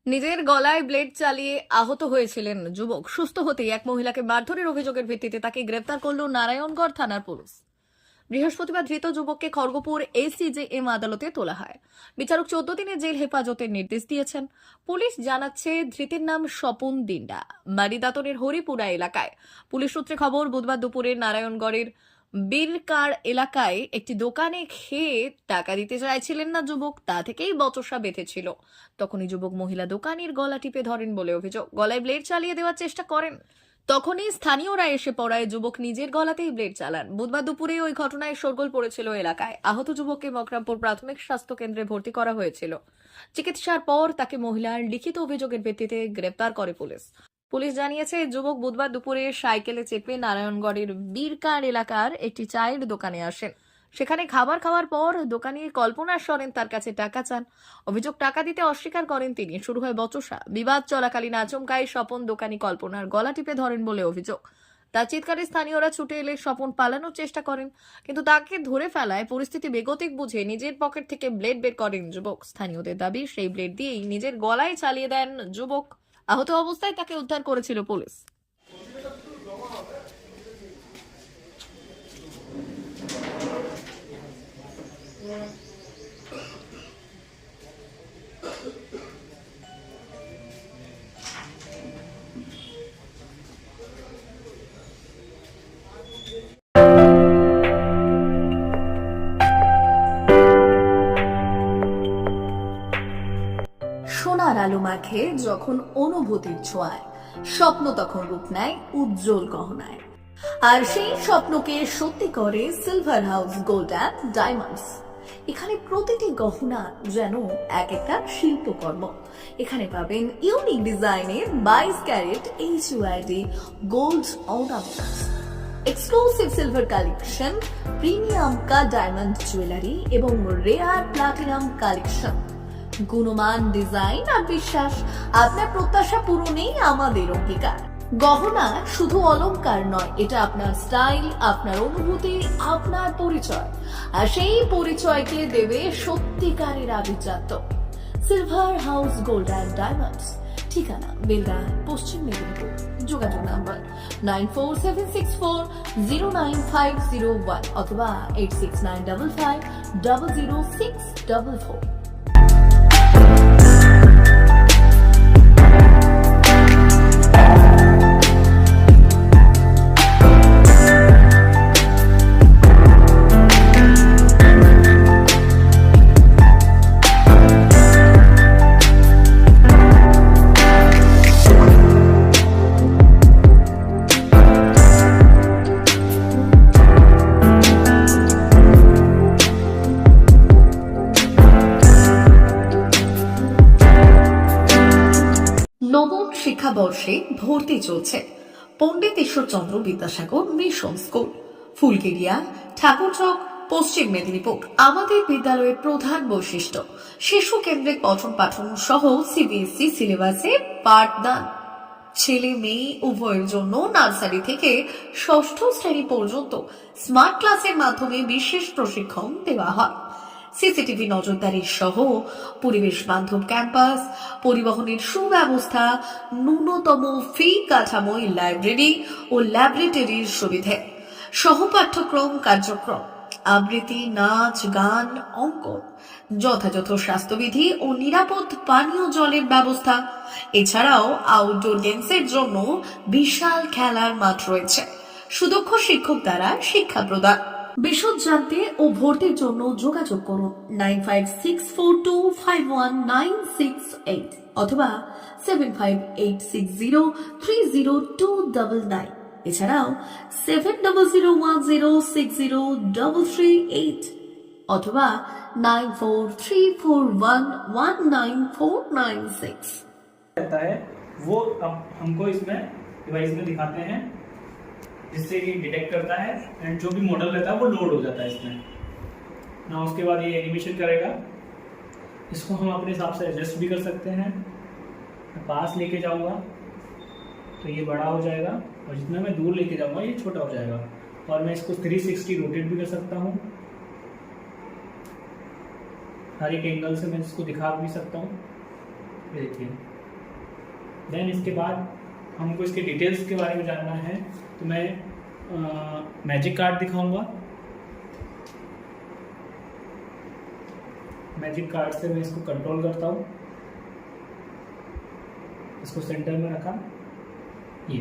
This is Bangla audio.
নিজের গলায় ব্লেড চালিয়ে আহত হয়েছিলেন যুবক। সুস্থ হতেই এক মহিলাকে মারধরের অভিযোগের ভিত্তিতে তাকে গ্রেফতার করল নারায়ণগড় থানার পুলিশ। বৃহস্পতিবার ধৃত যুবককে খড়গপুর এসিজেএম আদালতে তোলা হয়। বিচারক 14 দিনের জেল হেফাজতের নির্দেশ দিয়েছেন। পুলিশ জানাচ্ছে, ধৃতের নাম স্বপন দিন্ডা, বাড়ি দাঁতনের হরিপুরা এলাকায়। পুলিশ সূত্রে খবর, বুধবার দুপুরে নারায়ণগড়ের বীরকার এলাকায় একটি দোকানে খেয়ে টাকা দিতে চাইছিলেন না যুবক, তা থেকেই বচসা বেঁধেছিল। তখনই যুবক মহিলা দোকানির গলা টিপে ধরেন বলে অভিযোগ। গলায় ব্লেড চালিয়ে দেওয়ার চেষ্টা করেন। তখনই স্থানীয়রা এসে পড়ায় যুবক নিজের গলাতেই ব্লেড চালান। বুধবার দুপুরে ওই ঘটনায় শোরগোল পড়েছিল এলাকায়। আহত যুবককে মকরামপুর প্রাথমিক স্বাস্থ্য কেন্দ্রে ভর্তি করা হয়েছিল। চিকিৎসার পর তাকে মহিলার লিখিত অভিযোগের ভিত্তিতে গ্রেফতার করে পুলিশ। পুলিশ জানিয়েছে, যুবক বুধবার দুপুরে সাইকেলে চেপে নারায়ণগড়ের বীরকার এলাকার একটি চায়ের দোকানে আসেন। সেখানে খাবার খাওয়ার পর দোকানি কল্পনা সরেন তার কাছে টাকা চান। অভিযোগ, টাকা দিতে অস্বীকার করেন তিনি। শুরু হয় বচসা। বিবাদ চলাকালীন আচমকাই স্বপন দোকানি কল্পনার গলা টিপে ধরেন বলে অভিযোগ। তার চিৎকারে স্থানীয়রা ছুটে এলে স্বপন পালানোর চেষ্টা করেন, কিন্তু তাকে ধরে ফেলায় পরিস্থিতি বেগতিক বুঝে নিজের পকেট থেকে ব্লেড বের করেন যুবক। স্থানীয়দের দাবি, সেই ব্লেড দিয়েই নিজের গলায় চালিয়ে দেন যুবক। আহত অবস্থায় তাকে উদ্ধার করেছিল পুলিশ। সোনার আলো মাখে যখন অনুভূতির ছোঁয়ায়, স্বপ্ন তখন রূপ নেয় উজ্জ্বল গহনায়। আর সেই স্বপ্নকে সত্যি করে silver house gold and diamonds. এখানে প্রতিটি গহনা যেন এক একটা শিল্পকর্ম। এখানে পাবেন ইউনিক ডিজাইনের 22 carat HUID gold ornaments, exclusive silver collection, premium cut diamond jewellery এবং রেয়ার প্লাটিনাম কালেকশন। গুণমান, ডিজাইন আর বিশ্বাস, আপনার প্রত্যাশা পূরণেই আমাদের অঙ্গীকার। গহনা শুধু অলংকার নয়, এটা আপনার স্টাইল, আপনার অনুভূতি, আপনার পরিচয়। আর সেই পরিচয়কে দেবে সত্যিকারের আভিজাত্য। Silver house gold and diamonds, ঠিকানা বেলদা, পশ্চিম মেদিনীপুর। যোগাযোগ নাম্বার 9476409501 অথবা 8695500644। নবম শিক্ষাবর্ষে ভর্তি চলছে পণ্ডিত ঈশ্বরচন্দ্র বিদ্যাসাগর মিশন স্কুল, ফুলগেরিয়া, ঠাকুরচক, পশ্চিম মেদিনীপুর। আমাদের বিদ্যালয়ের প্রধান বৈশিষ্ট্য শিশু কেন্দ্রিক পঠন পাঠন সহ সিবিএসই সিলেবাসে পাঠদান। ছেলে মেয়ে উভয়ের জন্য নার্সারি থেকে ষষ্ঠ শ্রেণী পর্যন্ত স্মার্ট ক্লাসের মাধ্যমে বিশেষ প্রশিক্ষণ দেওয়া হয়। সিসিটিভি নজরদারি সহ পরিবেশ বান্ধব ক্যাম্পাস, পরিবহনের সুব্যবস্থা, ন্যূনতম ফি কাঠামোয় লাইব্রেরি ও ল্যাবরেটরির সুবিধে, সহপাঠ্যক্রম কার্যক্রম, আবৃত্তি, নাচ, গান, অঙ্কন, যথাযথ স্বাস্থ্যবিধি ও নিরাপদ পানীয় জলের ব্যবস্থা। এছাড়াও আউটডোর গেমসের জন্য বিশাল খেলার মাঠ রয়েছে। সুদক্ষ শিক্ষক দ্বারা শিক্ষা প্রদান। বিশদ জানতে ও ভর্তির জন্য যোগাযোগ করুন 9564251968 অথবা 7586030299। এছাড়াও 7001060338 অথবা 9434119496 रहता है वो अब हमको इसमें डिवाइस में दिखाते हैं, जिससे ये डिटेक्ट करता है एंड जो भी मॉडल रहता है वो लोड हो जाता है इसमें ना। उसके बाद ये एनिमेशन करेगा। इसको हम अपने हिसाब से एडजस्ट भी कर सकते हैं। मैं पास लेके जाऊंगा तो ये बड़ा हो जाएगा और जितना मैं दूर लेके जाऊंगा ये छोटा हो जाएगा। और मैं इसको 360 रोटेट भी कर सकता हूँ। हर एक एंगल से मैं इसको दिखा भी सकता हूँ। ये देखिए। देन इसके बाद हमको इसके डिटेल्स के बारे में जानना है, तो मैं मैजिक कार्ड दिखाऊंगा। मैजिक कार्ड से मैं इसको कंट्रोल करता हूँ, इसको सेंटर में रखा, ये